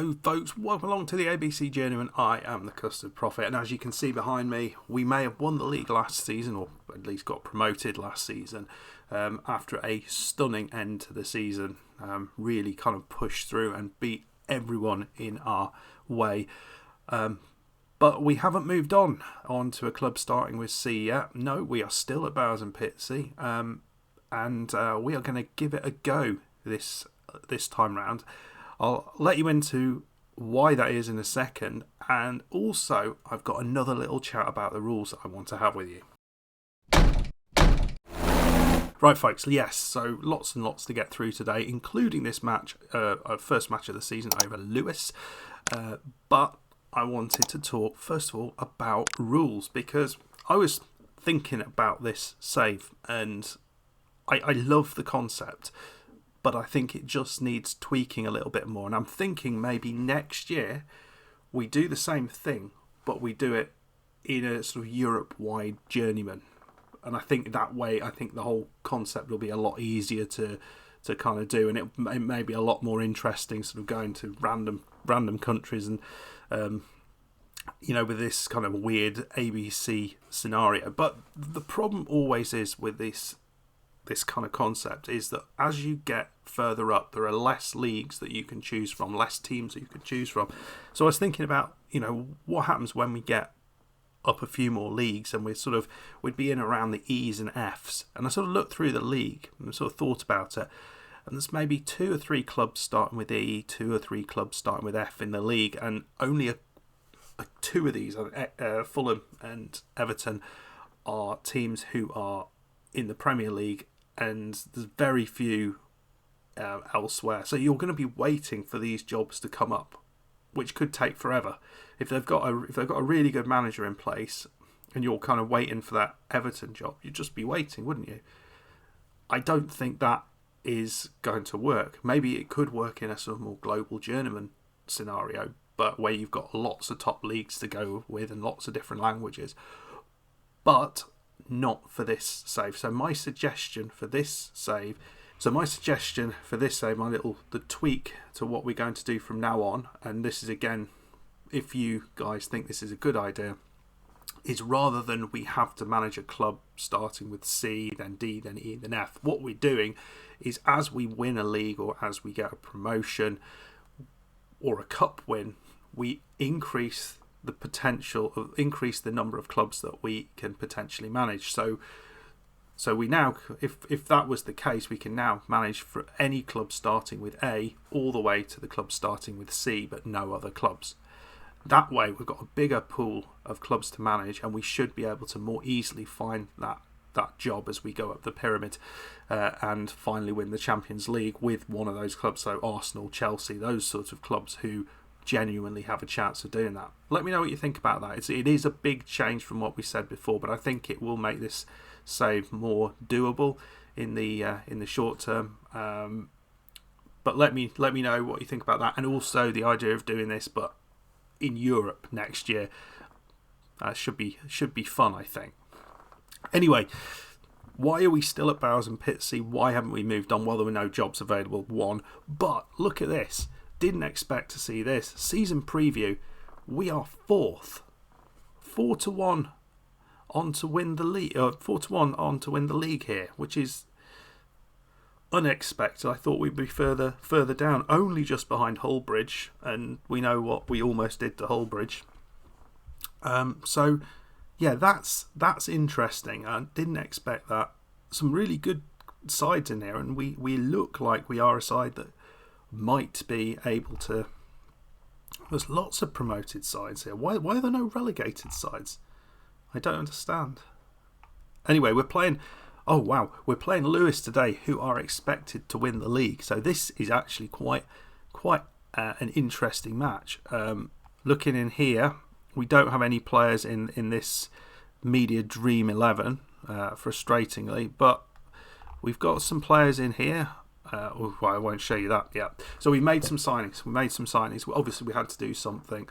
Hello folks, welcome along to the ABC Journeyman. I am the Custard Prophet, and as you can see behind me, we may have won the league last season, or at least got promoted last season, after a stunning end to the season. Really kind of pushed through and beat everyone in our way. But we haven't moved on to a club starting with C yet. No, we are still at BOWERS PITSEA, and we are going to give it a go this time round. I'll let you into why that is in a second, and also I've got another little chat about the rules that I want to have with you. Right folks, yes, so lots and lots to get through today, including this match, our first match of the season over Lewis, but I wanted to talk first of all about rules, because I was thinking about this save and I love the concept, but I think it just needs tweaking a little bit more. And I'm thinking maybe next year we do the same thing, but we do it in a sort of Europe-wide journeyman. And I think that way, I think the whole concept will be a lot easier to kind of do, and it may be a lot more interesting, sort of going to random countries and with this kind of weird ABC scenario. But the problem always is with this kind of concept is that as you get further up, there are less leagues that you can choose from, less teams that you can choose from. So I was thinking about, what happens when we get up a few more leagues and we'd be in around the E's and F's. And I sort of looked through the league and sort of thought about it. And there's maybe 2 or 3 clubs starting with E, 2 or 3 clubs starting with F in the league. And only 2 of these, Fulham and Everton, are teams who are in the Premier League. And there's very few elsewhere. So you're going to be waiting for these jobs to come up, which could take forever. If they've got a really good manager in place, and you're kind of waiting for that Everton job, you'd just be waiting, wouldn't you? I don't think that is going to work. Maybe it could work in a sort of more global journeyman scenario, but where you've got lots of top leagues to go with and lots of different languages. But not for this save. So my suggestion for this save, the tweak to what we're going to do from now on, and this is again, if you guys think this is a good idea, is rather than we have to manage a club starting with C, then D, then E, then F, what we're doing is as we win a league or as we get a promotion or a cup win, we increase the number of clubs that we can potentially manage. So we now, if that was the case, we can now manage for any club starting with A all the way to the club starting with C, but no other clubs. That way we've got a bigger pool of clubs to manage, and we should be able to more easily find that job as we go up the pyramid and finally win the Champions League with one of those clubs. So Arsenal, Chelsea, those sorts of clubs who genuinely have a chance of doing that. Let me know what you think about that. It is a big change from what we said before, but I think it will make this save more doable in the short term. But let me know what you think about that, and also the idea of doing this, but in Europe next year. Should be fun, I think. Anyway, why are we still at BOWERS PITSEA? Why haven't we moved on? Well, there were no jobs available, one. But look at this. Didn't expect to see this. Season preview, we are 4th. 4-1 on to win the league. 4-1 on to win the league here, which is unexpected. I thought we'd be further down, only just behind Hullbridge, and we know what we almost did to Hullbridge. So yeah, that's interesting. I didn't expect that. Some really good sides in here, and we look like we are a side that might be able to. There's lots of promoted sides here. Why are there no relegated sides? I don't understand. Anyway, we're playing Lewis today, who are expected to win the league. So this is actually quite an interesting match. Looking in here, we don't have any players in this media dream 11, frustratingly, but we've got some players in here. I won't show you that yet. So we made some signings. Obviously, we had to do something.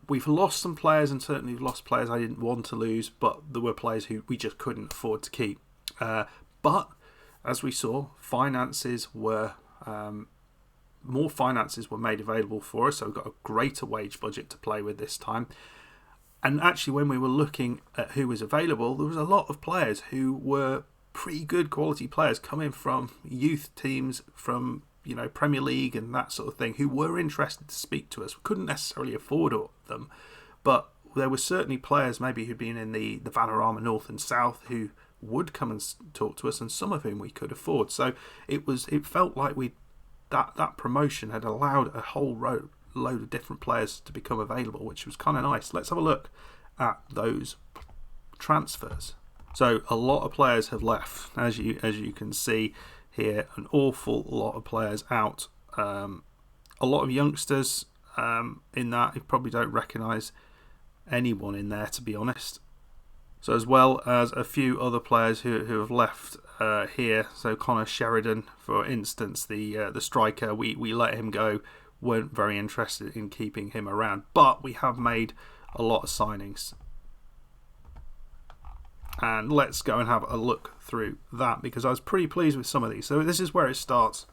We've lost some players, and certainly we've lost players I didn't want to lose, but there were players who we just couldn't afford to keep. But as we saw, finances were more finances were made available for us, so we've got a greater wage budget to play with this time. And actually, when we were looking at who was available, there was a lot of players who were pretty good quality players coming from youth teams, from Premier League and that sort of thing, who were interested to speak to us. We couldn't necessarily afford them, but there were certainly players maybe who'd been in the Vanarama North and South who would come and talk to us, and some of whom we could afford. So it felt like that promotion had allowed a whole load of different players to become available, which was kind of nice. Let's have a look at those transfers. So a lot of players have left, as you can see here, an awful lot of players out. A lot of youngsters in that. You probably don't recognise anyone in there, to be honest. So as well as a few other players who have left here. So Connor Sheridan, for instance, the striker, we let him go. Weren't very interested in keeping him around, but we have made a lot of signings. And let's go and have a look through that, because I was pretty pleased with some of these. So this is where it starts.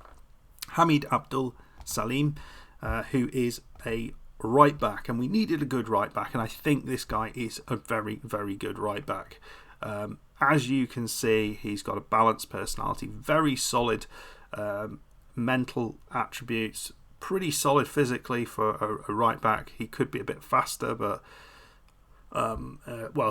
Hamid Abdul Salim, who is a right back, and we needed a good right back, and I think this guy is a very, very good right back. As you can see, he's got a balanced personality, very solid mental attributes, pretty solid physically for a right back. He could be a bit faster, but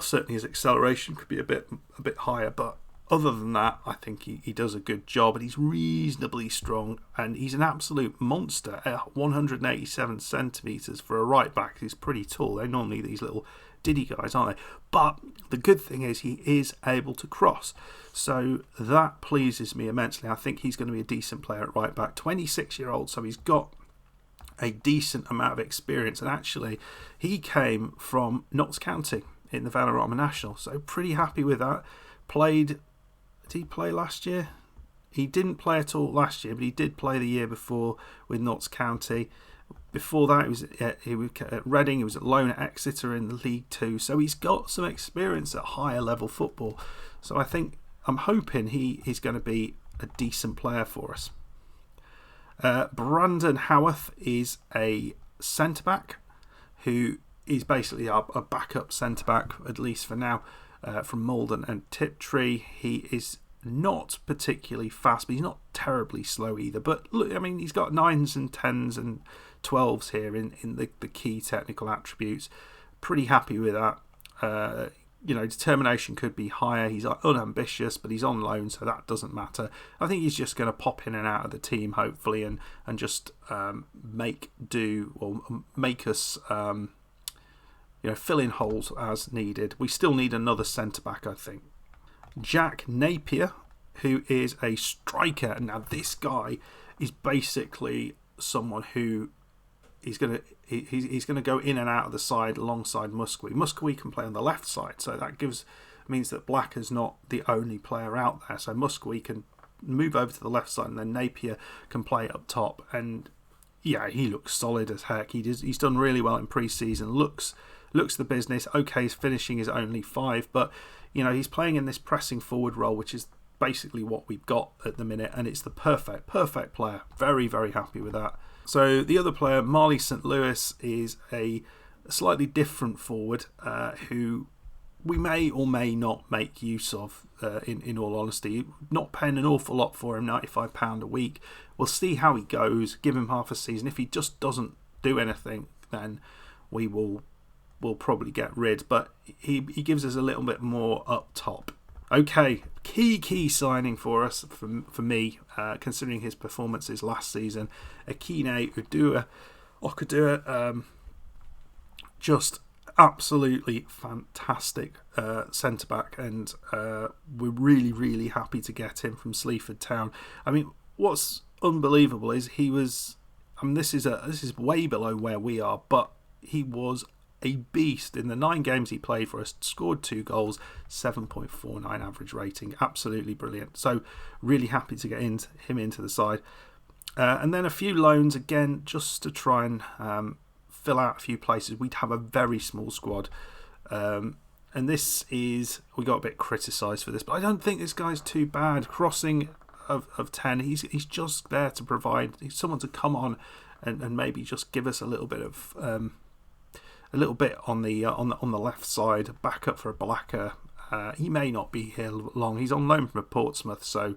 certainly his acceleration could be a bit higher, but other than that, I think he does a good job, and he's reasonably strong, and he's an absolute monster at 187 centimetres for a right back. He's pretty tall. They're normally these little diddy guys, aren't they? But the good thing is he is able to cross, so that pleases me immensely. I think he's going to be a decent player at right back. 26-year-old, so he's got a decent amount of experience, and actually he came from Notts County in the Vanarama National, so pretty happy with that. Did he play last year? He didn't play at all last year, but he did play the year before with Notts County. Before that, he was at Reading. He was at loan at Exeter in the League Two, so he's got some experience at higher level football. So I'm hoping he's going to be a decent player for us. Brandon Howarth is a centre-back who is basically a backup centre-back, at least for now, from Malden and Tiptree. He is not particularly fast, but he's not terribly slow either. But look, I mean, he's got 9s and 10s and 12s here in the key technical attributes. Pretty happy with that. Determination could be higher. He's unambitious, but he's on loan, so that doesn't matter. I think he's just going to pop in and out of the team, hopefully, and just make do, or make us fill in holes as needed. We still need another centre-back, I think. Jack Napier, who is a striker. Now, this guy is basically someone who he's going to go in and out of the side alongside Muscovy. Muscovy can play on the left side, so that means that Black is not the only player out there. So Muscovy can move over to the left side, and then Napier can play up top. And yeah, he looks solid as heck. He's done really well in pre-season. Looks the business. Okay, his finishing is only 5, but he's playing in this pressing forward role, which is basically what we've got at the minute, and it's the perfect player. Very, very happy with that. So the other player, Marley St. Louis, is a slightly different forward who we may or may not make use of, in all honesty. Not paying an awful lot for him, £95 a week. We'll see how he goes, give him half a season. If he just doesn't do anything, then we'll probably get rid. But he gives us a little bit more up top. Okay, key signing for us, for me, considering his performances last season. Akine Okudua, just absolutely fantastic centre-back, and we're really, really happy to get him from Sleaford Town. I mean, what's unbelievable is this is way below where we are, but he was a beast in the 9 games he played for us. Scored 2 goals, 7.49 average rating. Absolutely brilliant. So really happy to get him into the side. And then a few loans again, just to try and fill out a few places. We'd have a very small squad. And we got a bit criticised for this, but I don't think this guy's too bad. Crossing of 10. He's just there to provide. He's someone to come on and maybe just give us a little bit of on the left side, back up for a Blacker. He may not be here long. He's on loan from Portsmouth, so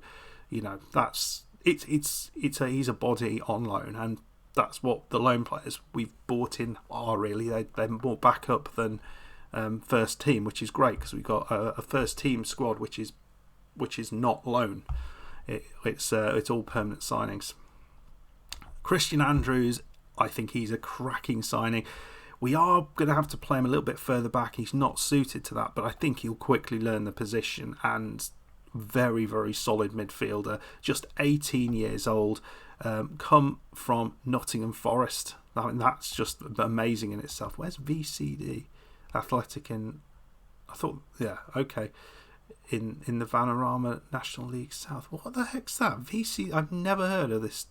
that's he's a body on loan, and that's what the loan players we've bought in are really. They're more backup than first team, which is great because we've got a first team squad which is not loan. It's all permanent signings. Christian Andrews, I think he's a cracking signing. We are going to have to play him a little bit further back. He's not suited to that, but I think he'll quickly learn the position, and very, very solid midfielder. Just 18 years old, come from Nottingham Forest. I mean, that's just amazing in itself. Where's VCD? Athletic in... I thought, yeah, okay. In the Vanarama National League South. What the heck's that? VC... I've never heard of this.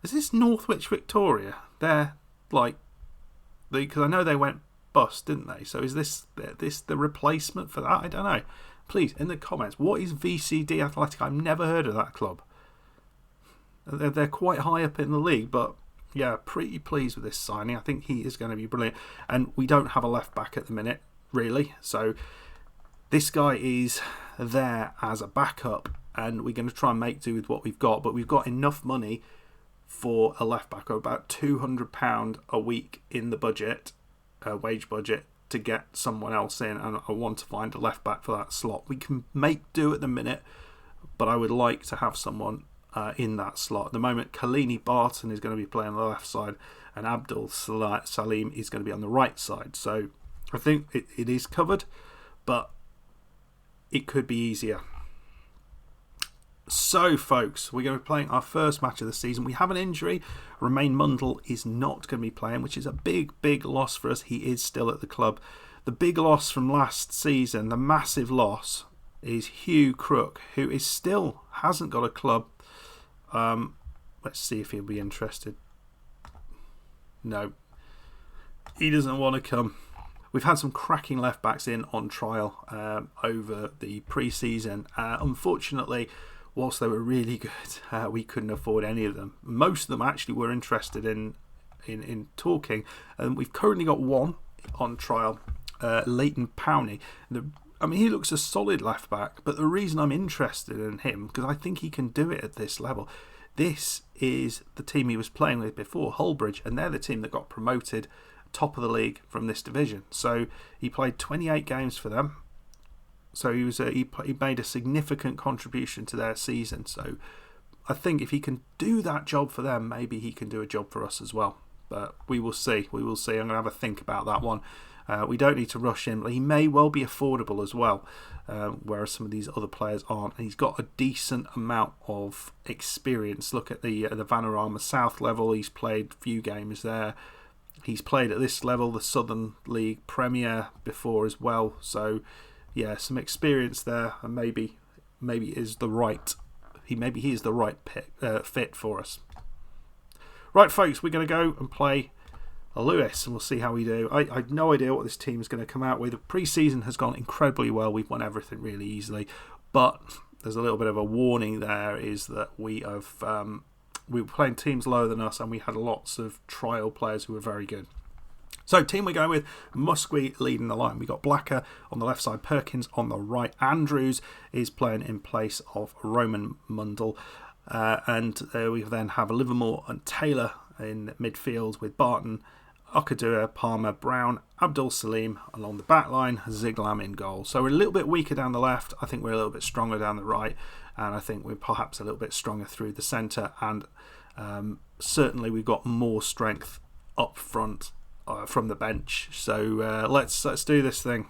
Is this Northwich Victoria? They're like... Because I know they went bust, didn't they? So is this the replacement for that? I don't know. Please, in the comments, what is VCD Athletic? I've never heard of that club. They're quite high up in the league, but yeah, pretty pleased with this signing. I think he is going to be brilliant. And we don't have a left back at the minute, really. So this guy is there as a backup, and we're going to try and make do with what we've got. But we've got enough money for a left back, or about £200 a week in the budget, wage budget, to get someone else in, and I want to find a left back for that slot. We can make do at the minute, but I would like to have someone in that slot. At the moment, Kalini Barton is going to be playing on the left side, and Abdul Salim is going to be on the right side. So I think it is covered, but it could be easier. So, folks, we're going to be playing our first match of the season. We have an injury. Romain Mundle is not going to be playing, which is a big, big loss for us. He is still at the club. The big loss from last season, the massive loss, is Hugh Crook, who still hasn't got a club. Let's see if he'll be interested. No, he doesn't want to come. We've had some cracking left backs in on trial over the pre-season. Unfortunately, whilst they were really good, we couldn't afford any of them. Most of them actually were interested in talking, and we've currently got one on trial, Leighton Powney. I mean, he looks a solid left back, but the reason I'm interested in him, because I think he can do it at this level. This is the team he was playing with before, Hullbridge, and they're the team that got promoted top of the league from this division. So he played 28 games for them. So he made a significant contribution to their season. So I think if he can do that job for them, maybe he can do a job for us as well. But we will see. We will see. I'm going to have a think about that one. We don't need to rush him. He may well be affordable as well, whereas some of these other players aren't. And he's got a decent amount of experience. Look at the Vanarama South level. He's played a few games there. He's played at this level, the Southern League Premier, before as well. So yeah, some experience there, and maybe he is the right fit for us. Right, folks, we're going to go and play Lewis, and we'll see how we do. I have no idea what this team is going to come out with. The pre-season has gone incredibly well. We've won everything really easily, but there's a little bit of a warning there, is that we were playing teams lower than us, and we had lots of trial players who were very good. So, team we're going with, Muskie leading the line. We got Blacker on the left side, Perkins on the right. Andrews is playing in place of Roman Mundle. And we then have Livermore and Taylor in midfield with Barton, Okadua, Palmer, Brown, Abdul Salim along the back line, Ziglam in goal. So we're a little bit weaker down the left. I think we're a little bit stronger down the right. And I think we're perhaps a little bit stronger through the centre. And certainly we've got more strength up front from the bench. So let's do this thing.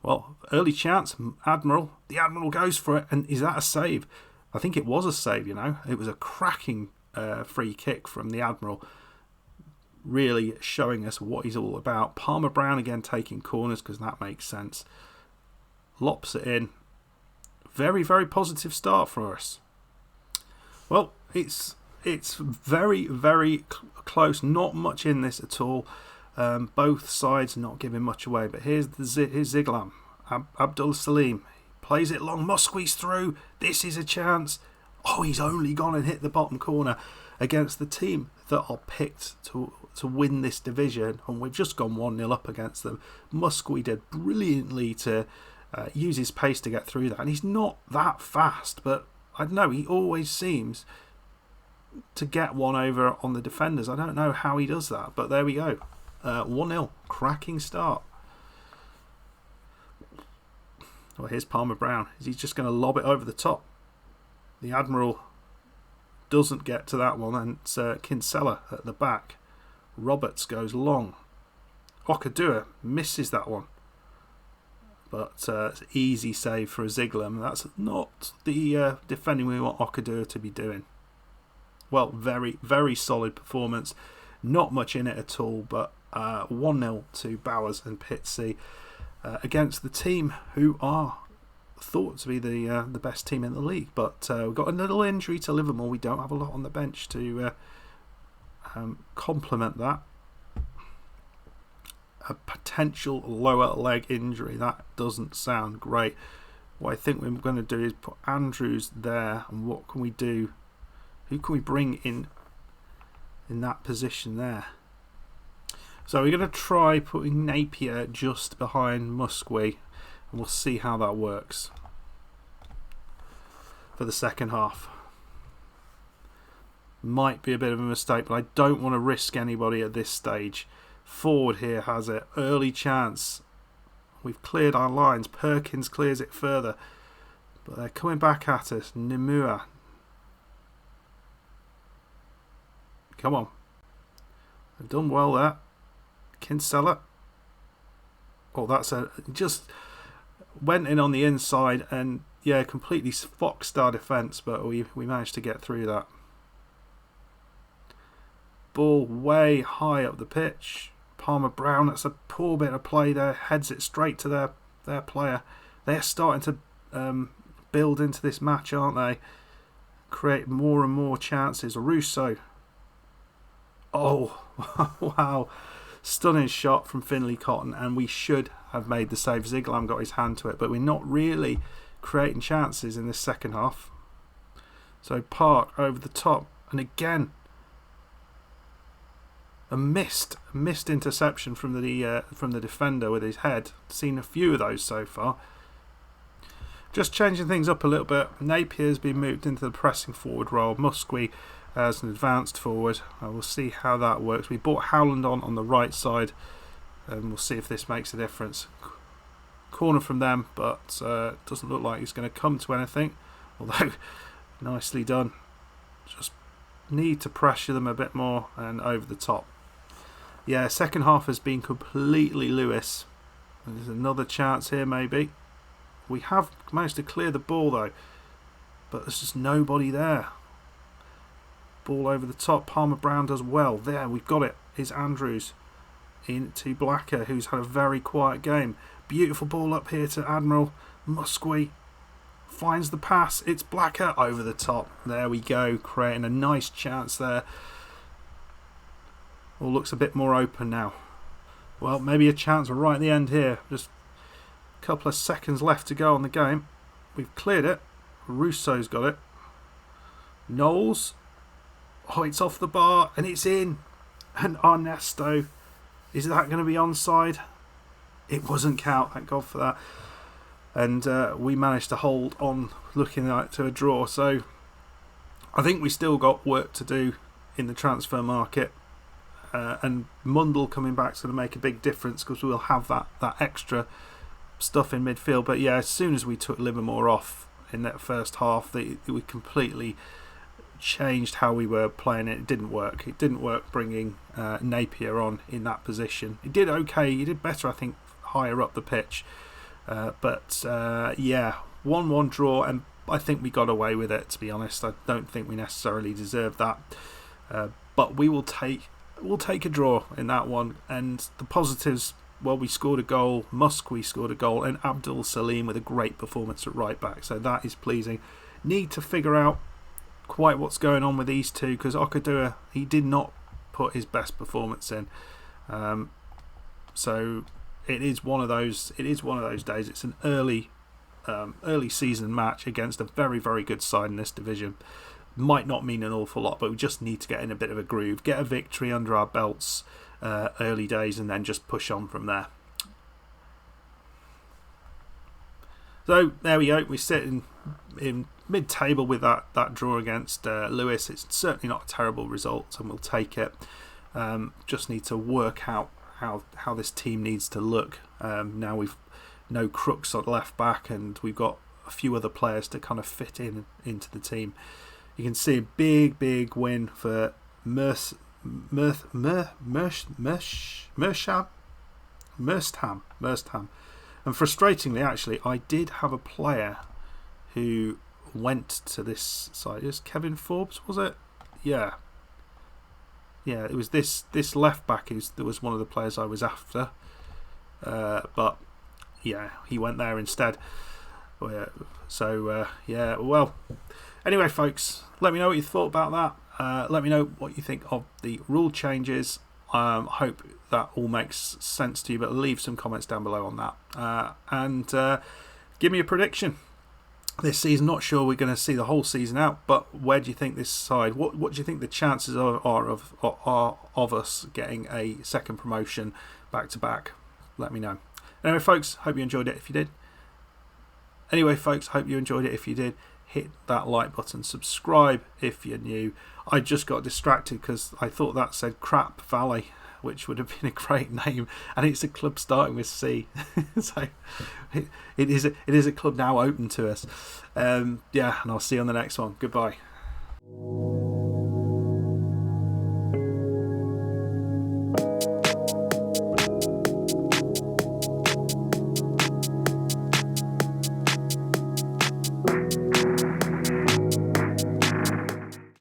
Well, early chance, Admiral. The Admiral goes for it. And is that a save? I think it was a save, you know. It was a cracking free kick from the Admiral. Really showing us what he's all about. Palmer Brown again taking corners, because that makes sense. Lops it in. Very, very positive start for us. Well, it's very, very close. Not much in this at all. Both sides not giving much away. But here's Ziglam. Abdul Salim plays it long. Muskie's through. This is a chance. Oh, he's only gone and hit the bottom corner against the team that are picked to win this division, and we've just gone 1-0 up against them. Musqui did brilliantly to use his pace to get through that, and he's not that fast, but I don't know, he always seems to get one over on the defenders. I don't know how he does that, but there we go. 1-0, cracking start. Well, here's Palmer Brown. Is he just going to lob it over the top? The Admiral doesn't get to that one, and it's Kinsella at the back. Roberts goes long. Okadua misses that one, but it's an easy save for a Ziegler. That's not the defending we want Okadua to be doing. Well, very, very solid performance. Not much in it at all, but 1-0 to Bowers and Pitsea against the team who are thought to be the best team in the league. But we've got a little injury to Livermore. We don't have a lot on the bench to complement that. A potential lower leg injury. That doesn't sound great. What I think we're going to do is put Andrews there. And what can we do? Who can we bring in that position there? So we're going to try putting Napier just behind Musqui, and we'll see how that works for the second half. Might be a bit of a mistake, but I don't want to risk anybody at this stage. Forward here has it. Early chance. We've cleared our lines. Perkins clears it further, but they're coming back at us. Nimua. Come on. They've done well there. Kinsella. Oh, that's just went in on the inside, and yeah, completely foxed our defence, but we managed to get through that. Ball way high up the pitch. Palmer Brown, that's a poor bit of play there. Heads it straight to their player. They're starting to build into this match, aren't they? Create more and more chances. Russo. Oh, wow. Stunning shot from Finlay Cotton, and we should have made the save. Ziegler got his hand to it, but we're not really creating chances in this second half. So Park over the top, and again a missed interception from the defender with his head. Seen a few of those so far. Just changing things up a little bit. Napier's been moved into the pressing forward role. Musqui as an advanced forward. We'll see how that works. We brought Howland on the right side, and we'll see if this makes a difference. Corner from them, but doesn't look like he's going to come to anything. Although nicely done. Just need to pressure them a bit more and over the top. Yeah, second half has been completely Lewis. And there's another chance here maybe. We have managed to clear the ball though, but there's just nobody there. Ball over the top. Palmer Brown does well. There, we've got it. Is Andrews into Blacker, who's had a very quiet game. Beautiful ball up here to Admiral. Musqui finds the pass. It's Blacker over the top. There we go, creating a nice chance there. All looks a bit more open now. Well, maybe a chance right at the end here. Just a couple of seconds left to go on the game. We've cleared it. Russo's got it. Knowles. Oh, it's off the bar and it's in. And Ernesto. Is that going to be onside? It wasn't count, thank God for that. And we managed to hold on, looking like to a draw. So I think we still got work to do in the transfer market. And Mundell coming back is going to make a big difference, because we'll have that extra stuff in midfield. But yeah, as soon as we took Livermore off in that first half, we completely changed how we were playing it. It didn't work. It didn't work bringing Napier on in that position. He did okay. He did better, I think, higher up the pitch. But yeah, 1-1 draw, and I think we got away with it, to be honest. I don't think we necessarily deserved that. But we'll take a draw in that one. And the positives, well, we scored a goal, Musqui scored a goal, and Abdul Salim with a great performance at right back. So that is pleasing. Need to figure out quite what's going on with these two, because Okadua, he did not put his best performance in. So it is one of those days. It's an early early season match against a very, very good side in this division. Might not mean an awful lot, but we just need to get in a bit of a groove, get a victory under our belts early days, and then just push on from there. So there we go. We sit in mid-table with that draw against Lewis. It's certainly not a terrible result, and we'll take it. Just need to work out how this team needs to look. Now we've no Crooks on left back, and we've got a few other players to kind of fit into the team. You can see a big win for Merstham. And frustratingly, actually, I did have a player who went to this side. It was Kevin Forbes, was it? Yeah, it was this left back. That was one of the players I was after. But yeah, he went there instead. So well. Anyway, folks, let me know what you thought about that. Let me know what you think of the rule changes. Hope that all makes sense to you, but leave some comments down below on that. And give me a prediction this season. Not sure we're going to see the whole season out, but where do you think this side, what do you think the chances are of us getting a second promotion back to back? Let me know. Anyway, folks, hope you enjoyed it if you did. Hit that like button, subscribe if you're new. I just got distracted because I thought that said Crap Valley, which would have been a great name, and it's a club starting with C. So it is a club now open to us. And I'll see you on the next one. Goodbye.